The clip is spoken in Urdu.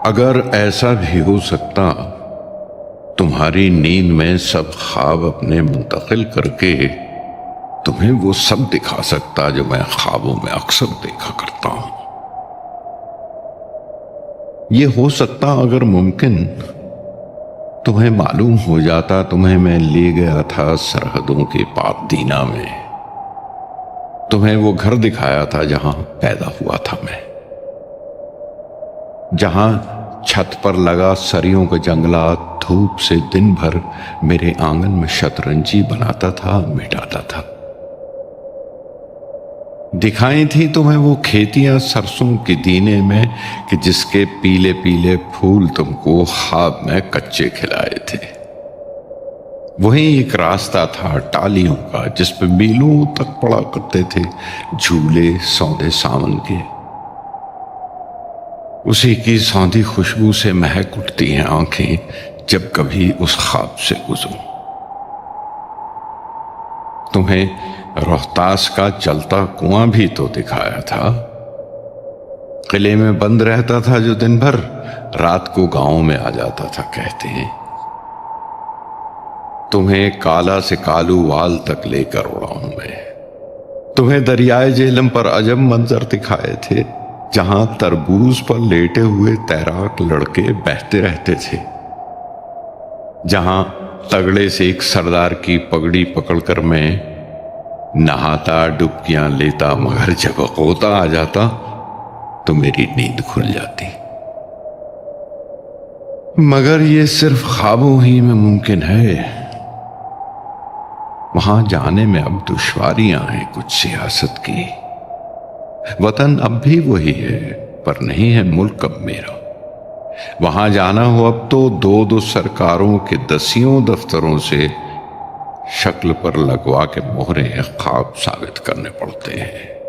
اگر ایسا بھی ہو سکتا تمہاری نیند میں سب خواب اپنے منتقل کر کے تمہیں وہ سب دکھا سکتا جو میں خوابوں میں اکثر دیکھا کرتا ہوں۔ یہ ہو سکتا اگر ممکن تمہیں معلوم ہو جاتا تمہیں میں لے گیا تھا سرحدوں کے پابدینہ میں، تمہیں وہ گھر دکھایا تھا جہاں پیدا ہوا تھا میں، جہاں چھت پر لگا سریوں کا جنگلات دھوپ سے دن بھر میرے آنگن میں شطرنجی بناتا تھا، مٹاتا تھا۔ دکھائی تھی تمہیں وہ کھیتیاں سرسوں کی دینے میں کہ جس کے پیلے پیلے پھول تم کو خواب میں کچے کھلائے تھے۔ وہیں ایک راستہ تھا ٹالیوں کا جس پہ میلوں تک پڑا کرتے تھے جھولے سوندے ساون کے، اسی کی سوندھی خوشبو سے مہک اٹھتی ہیں آنکھیں جب کبھی اس خواب سے گزروں۔ تمہیں روہتاس کا چلتا کنواں بھی تو دکھایا تھا، قلعے میں بند رہتا تھا جو دن بھر، رات کو گاؤں میں آ جاتا تھا کہتے ہیں۔ تمہیں کالا سے کالو وال تک لے کر اڑا ہوں میں، تمہیں دریائے جہلم پر عجب منظر دکھائے تھے جہاں تربوز پر لیٹے ہوئے تیراک لڑکے بہتے رہتے تھے، جہاں تگڑے سے ایک سردار کی پگڑی پکڑ کر میں نہاتا ڈبکیاں لیتا، مگر جب غوطہ آ جاتا تو میری نیند کھل جاتی۔ مگر یہ صرف خوابوں ہی میں ممکن ہے، وہاں جانے میں اب دشواریاں ہیں کچھ سیاست کی۔ وطن اب بھی وہی ہے پر نہیں ہے ملک اب میرا، وہاں جانا ہو اب تو دو دو سرکاروں کے دسیوں دفتروں سے شکل پر لگوا کے مہریں خواب ثابت کرنے پڑتے ہیں۔